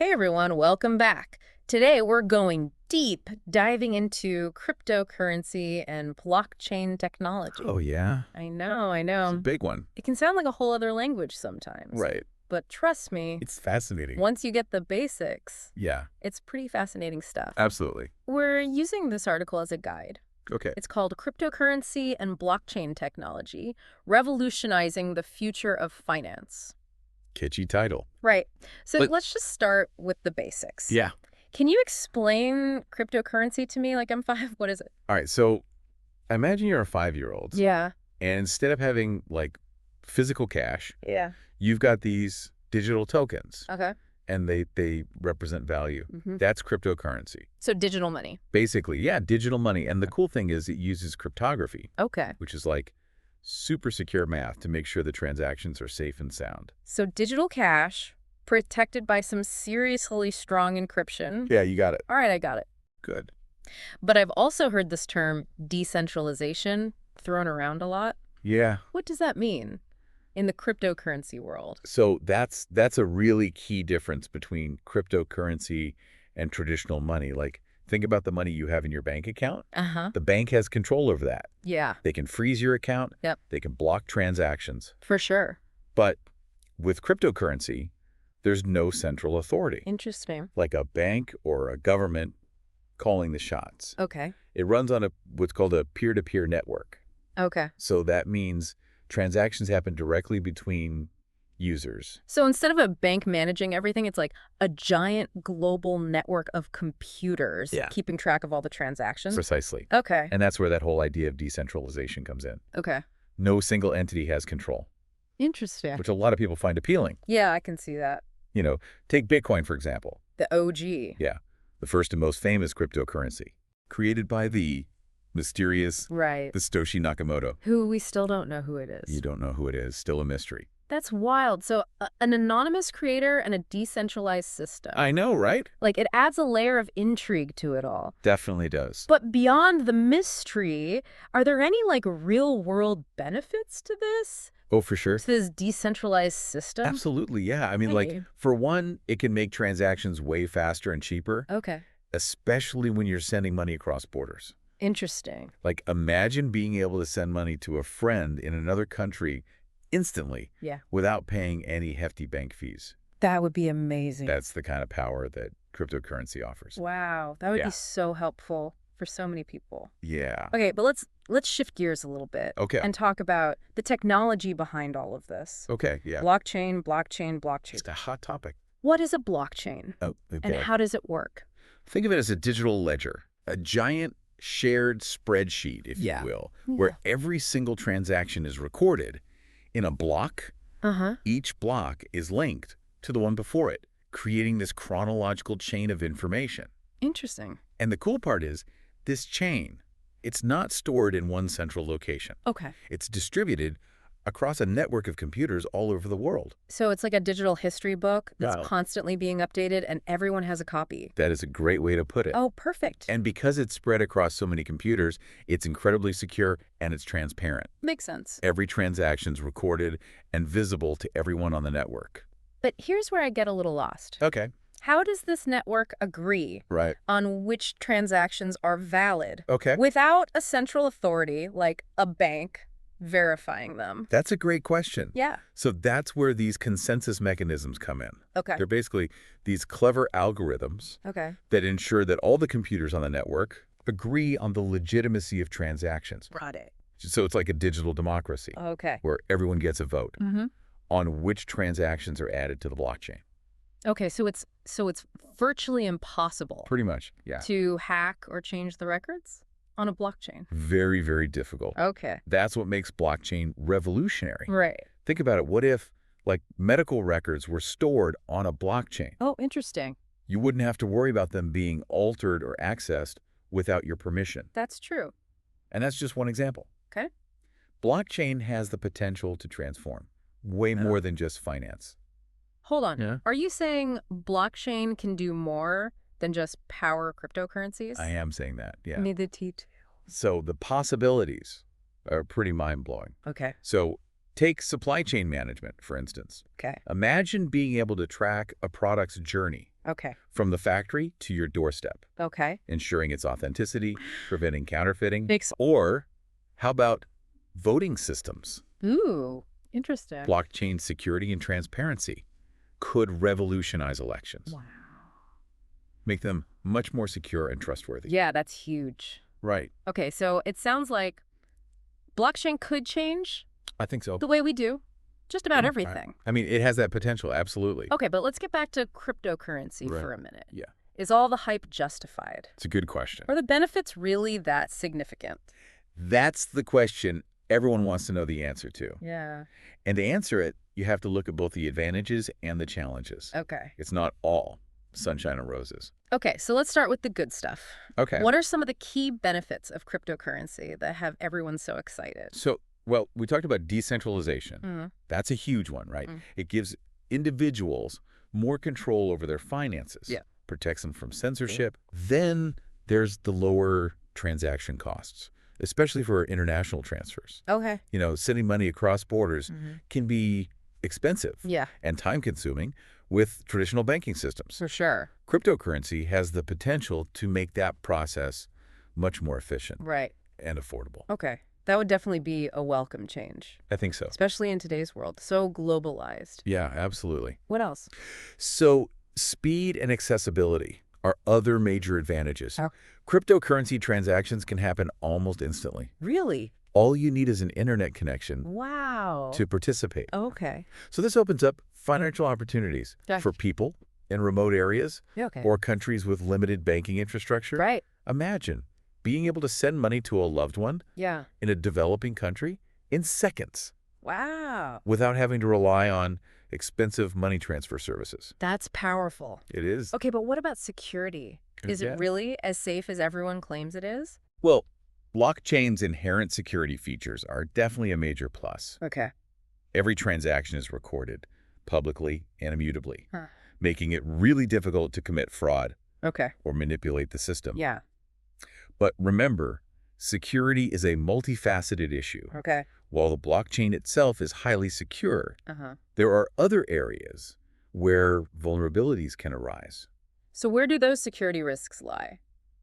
Hey everyone, welcome back. Today we're going deep, diving into cryptocurrency and blockchain Oh, technology. yeah? I know, I It's a know. big one. It can sound like a whole other language sometimes. Right. But trust me, It's fascinating. once you get the basics, Yeah, it's pretty fascinating stuff. absolutely. We're using this article as a guide. Okay. It's called Cryptocurrency and Blockchain Technology, Revolutionizing the Future of Finance. Kitschy title. Right. So But let's just start with the basics. yeah. Can you explain cryptocurrency to me like I'm five? What is it? All right. So imagine you're a 5-year-old, Yeah. and instead of having like physical cash, Yeah. you've got these digital tokens, Okay. and they represent value. hmm That's cryptocurrency. So digital money. Basically, yeah, digital money. And the cool thing is it uses cryptography, Okay. which is like super secure math to make sure the transactions are safe and sound. So digital cash protected by some seriously strong encryption. Yeah, you got it. All right, I got it. Good. But I've also heard this term decentralization thrown around a lot. Yeah. What does that mean in the cryptocurrency world? So that's a really key difference between cryptocurrency and traditional money. Like, think about the money you have in your bank account. Uh-huh. The bank has control over that. Yeah, They can freeze your account. Yep. They can block transactions. for sure. But with cryptocurrency, there's no central authority, Interesting. like a bank or a government calling the shots. Okay. It runs on what's called a peer-to-peer network. Okay. So that means transactions happen directly between users. So instead of a bank managing everything, it's like a giant global network of computers Yeah. keeping track of all the transactions. Precisely. Okay. And that's where that whole idea of decentralization comes in. Okay. No single entity has control, Interesting. which a lot of people find appealing. Yeah, I can see that. You know, take Bitcoin, for example. The OG. Yeah, the first and most famous cryptocurrency, created by the mysterious Right. Satoshi Nakamoto. Who we still don't know who it is. You don't know who it is, still a mystery. That's wild. So an anonymous creator and a decentralized system. I know, right? Like it adds a layer of intrigue to it all. Definitely does. But beyond the mystery, are there any like real world benefits to this? Oh, for sure. To this decentralized system? Absolutely, yeah. I mean, like, Hey. for one, it can make transactions way faster and cheaper, Okay. especially when you're sending money across borders. Interesting. Like, imagine being able to send money to a friend in another country instantly Yeah. without paying any hefty bank fees. That would be amazing. That's the kind of power that cryptocurrency offers. Wow, that would Yeah. be so helpful for so many people. Yeah. Okay, but let's shift gears a little bit Okay. and talk about the technology behind all of this. Okay, yeah. Blockchain, blockchain. Just a hot topic. What is a blockchain Oh, and okay. how does it work? Think of it as a digital ledger, a giant shared spreadsheet, if Yeah. you will, Yeah. where every single transaction is recorded in a block. Uh-huh. Each block is linked to the one before it, creating this chronological chain of information. Interesting. And the cool part is, this chain, it's not stored in one central location. Okay. It's distributed across a network of computers all over the world. So it's like a digital history book that's Wow. constantly being updated and everyone has a copy. That is a great way to put it. Oh, perfect. And because it's spread across so many computers, it's incredibly secure and it's transparent. Makes sense. Every transaction's recorded and visible to everyone on the network. But here's where I get a little lost. Okay. How does this network agree Right. on which transactions are valid Okay. without a central authority like a bank verifying them? That's a great question. Yeah. So that's where these consensus mechanisms come in. Okay. They're basically these clever algorithms Okay. that ensure that all the computers on the network agree on the legitimacy of transactions. Got it. So it's like a digital democracy Okay. where everyone gets a vote Mm-hmm. on which transactions are added to the blockchain. Okay, so it's virtually impossible Pretty much, yeah. to hack or change the records on a blockchain. Very, very difficult. Okay. That's what makes blockchain revolutionary. Right. Think about it. What if, like, medical records were stored on a blockchain? Oh, interesting. You wouldn't have to worry about them being altered or accessed without your permission. That's true. And that's just one example. Okay. Blockchain has the potential to transform way more than just finance. Hold on. Yeah. Are you saying blockchain can do more than just power cryptocurrencies? I am saying that, yeah. Need the T2. So the possibilities are pretty mind-blowing. Okay. So take supply chain management, for instance. Okay. Imagine being able to track a product's journey Okay. from the factory to your doorstep, Okay. ensuring its authenticity, preventing counterfeiting. Makes Or how about voting systems? Ooh, interesting. Blockchain security and transparency could revolutionize elections, Wow. make them much more secure and trustworthy. Yeah, that's huge. Right. Okay, so it sounds like blockchain could change I think so. the way we do just about Yeah, everything. I mean, it has that potential, absolutely. Okay, but let's get back to cryptocurrency Right. for a minute. Yeah. Is all the hype justified? It's a good question. Are the benefits really that significant? That's the question everyone wants to know the answer to. Yeah. And to answer it, you have to look at both the advantages and the challenges. Okay. It's not all sunshine and roses. Okay, so let's start with the good stuff. Okay. What are some of the key benefits of cryptocurrency that have everyone so excited? So, well, we talked about decentralization. Mm. That's a huge one, right? Mm. It gives individuals more control over their finances. Yeah. Protects them from censorship. Then there's the lower transaction costs, especially for international transfers. Okay. You know, sending money across borders can be expensive Yeah, and time-consuming with traditional banking systems. for sure. Cryptocurrency has the potential to make that process much more efficient Right. and affordable. Okay. That would definitely be a welcome change, I think so. especially in today's world, so globalized. Yeah, absolutely. What else? So speed and accessibility are other major advantages. Oh. Cryptocurrency transactions can happen almost instantly. Really? All you need is an internet connection Wow. to participate. Okay. So this opens up financial opportunities Gotcha. for people in remote areas Yeah, okay. or countries with limited banking infrastructure. Right. Imagine being able to send money to a loved one Yeah. in a developing country in seconds Wow. without having to rely on expensive money transfer services. That's powerful. It is. Okay, but what about security? Is Yeah. it really as safe as everyone claims it is? Well, blockchain's inherent security features are definitely a major plus. Okay. Every transaction is recorded publicly and immutably, Huh. making it really difficult to commit fraud Okay. or manipulate the system. Yeah. But remember, security is a multifaceted issue. Okay. While the blockchain itself is highly secure, Uh-huh. there are other areas where vulnerabilities can arise. So where do those security risks lie?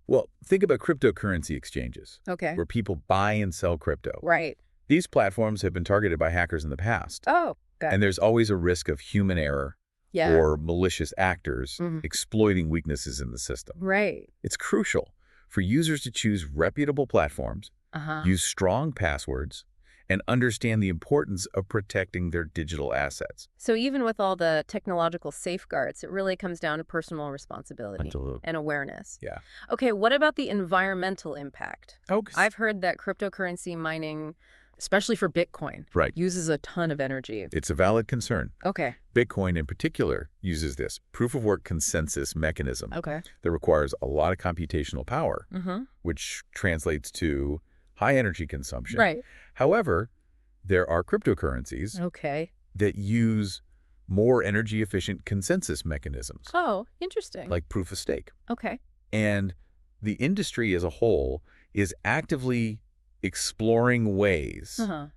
Well, think about cryptocurrency exchanges, Okay. where people buy and sell crypto. Right. These platforms have been targeted by hackers in the past, Oh, got it. and there's always a risk of human error Yeah. or malicious actors Mhm. exploiting weaknesses in the system. Right. It's crucial for users to choose reputable platforms, Uh-huh. use strong passwords, and understand the importance of protecting their digital assets. So even with all the technological safeguards, it really comes down to personal responsibility Absolutely. and awareness. Yeah. Okay, what about the environmental impact? Okay. I've heard that cryptocurrency mining, especially for Bitcoin, Right. uses a ton of energy. It's a valid concern. Okay. Bitcoin in particular uses this proof-of-work consensus mechanism Okay. that requires a lot of computational power, Mm-hmm. which translates to high energy consumption. Right. However, there are cryptocurrencies Okay. that use more energy-efficient consensus mechanisms, Oh, interesting. like proof of stake. Okay. And the industry as a whole is actively exploring ways Uh-huh.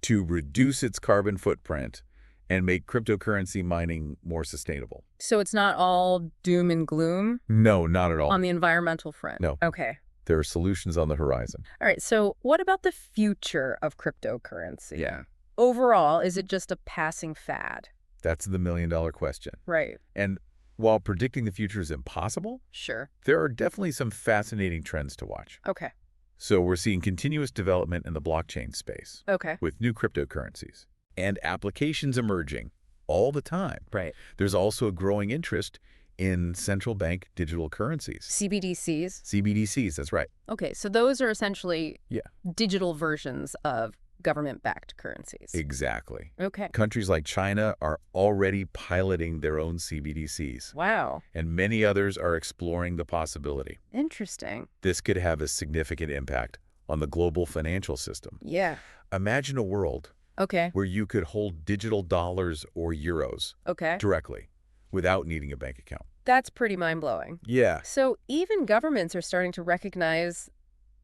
to reduce its carbon footprint and make cryptocurrency mining more sustainable. So it's not all doom and gloom No, not at all. on the environmental front? No. Okay. There are solutions on the horizon. All right. So what about the future of cryptocurrency? Yeah. Overall, is it just a passing fad? That's the million-dollar question. Right. And while predicting the future is impossible, Sure. there are definitely some fascinating trends to watch. Okay. So we're seeing continuous development in the blockchain space Okay. with new cryptocurrencies and applications emerging all the time. Right. There's also a growing interest in central bank digital currencies. CBDCs? CBDCs, that's right. Okay. So those are essentially Yeah. digital versions of government-backed currencies. Exactly. Okay. Countries like China are already piloting their own CBDCs, Wow. and many others are exploring the possibility. Interesting. This could have a significant impact on the global financial system. Yeah. Imagine a world Okay. where you could hold digital dollars or euros Okay. directly without needing a bank account. That's pretty mind-blowing. Yeah, So even governments are starting to recognize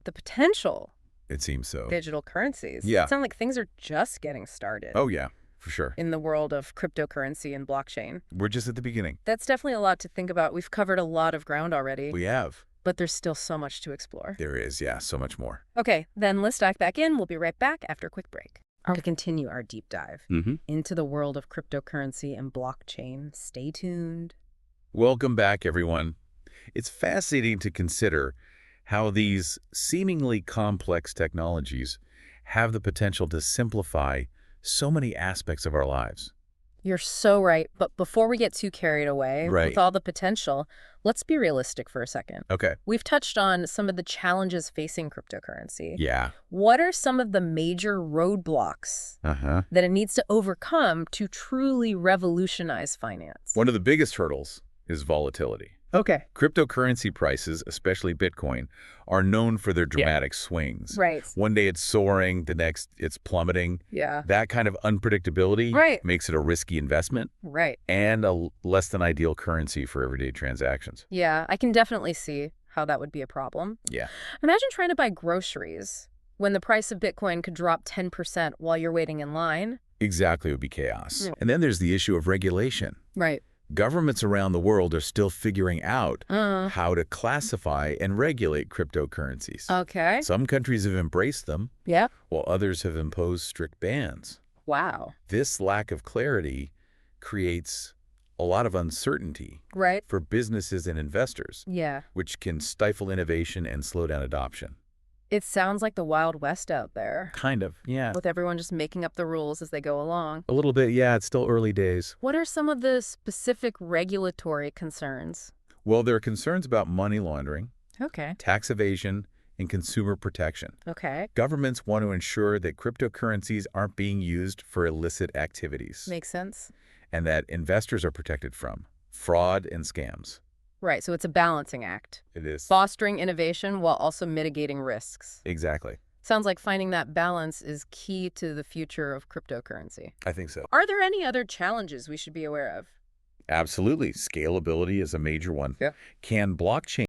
the potential it seems so. digital currencies. Yeah. It sounds like things are just getting started. Oh, yeah. for sure. in the world of cryptocurrency and blockchain. We're just at the beginning. That's definitely a lot to think about. We've covered a lot of ground already, We have. but there's still so much to explore. There is, yeah, so much more. Okay, then let's dive back in. We'll be right back after a quick break. To continue our deep dive into the world of cryptocurrency and blockchain. Stay tuned. Welcome back, everyone. It's fascinating to consider how these seemingly complex technologies have the potential to simplify so many aspects of our lives. You're so right. But before we get too carried away with all the potential, let's be realistic for a second. Okay. We've touched on some of the challenges facing cryptocurrency. Yeah. What are some of the major roadblocks that it needs to overcome to truly revolutionize finance? One of the biggest hurdles is volatility. Okay. Cryptocurrency prices, especially Bitcoin, are known for their dramatic swings. Right. One day it's soaring, the next it's plummeting. Yeah. That kind of unpredictability makes it a risky investment and a less than ideal currency for everyday transactions. Yeah, I can definitely see how that would be a problem. Yeah. Imagine trying to buy groceries when the price of Bitcoin could drop 10% while you're waiting in line. Exactly, it would be chaos. And then there's the issue of regulation. Right. Governments around the world are still figuring out how to classify and regulate cryptocurrencies. Okay. Some countries have embraced them, while others have imposed strict bans. Wow. This lack of clarity creates a lot of uncertainty for businesses and investors, which can stifle innovation and slow down adoption. It sounds like the Wild West out there. Kind of, yeah. With everyone just making up the rules as they go along. A little bit, yeah. It's still early days. What are some of the specific regulatory concerns? Well, there are concerns about money laundering, Okay. tax evasion, and consumer protection. Okay. Governments want to ensure that cryptocurrencies aren't being used for illicit activities. Makes sense. And that investors are protected from fraud and scams. Right, so it's a balancing act. It is. Fostering innovation while also mitigating risks. Exactly. Sounds like finding that balance is key to the future of cryptocurrency. I think so. Are there any other challenges we should be aware of? Absolutely. Scalability is a major one. Yeah. Can blockchain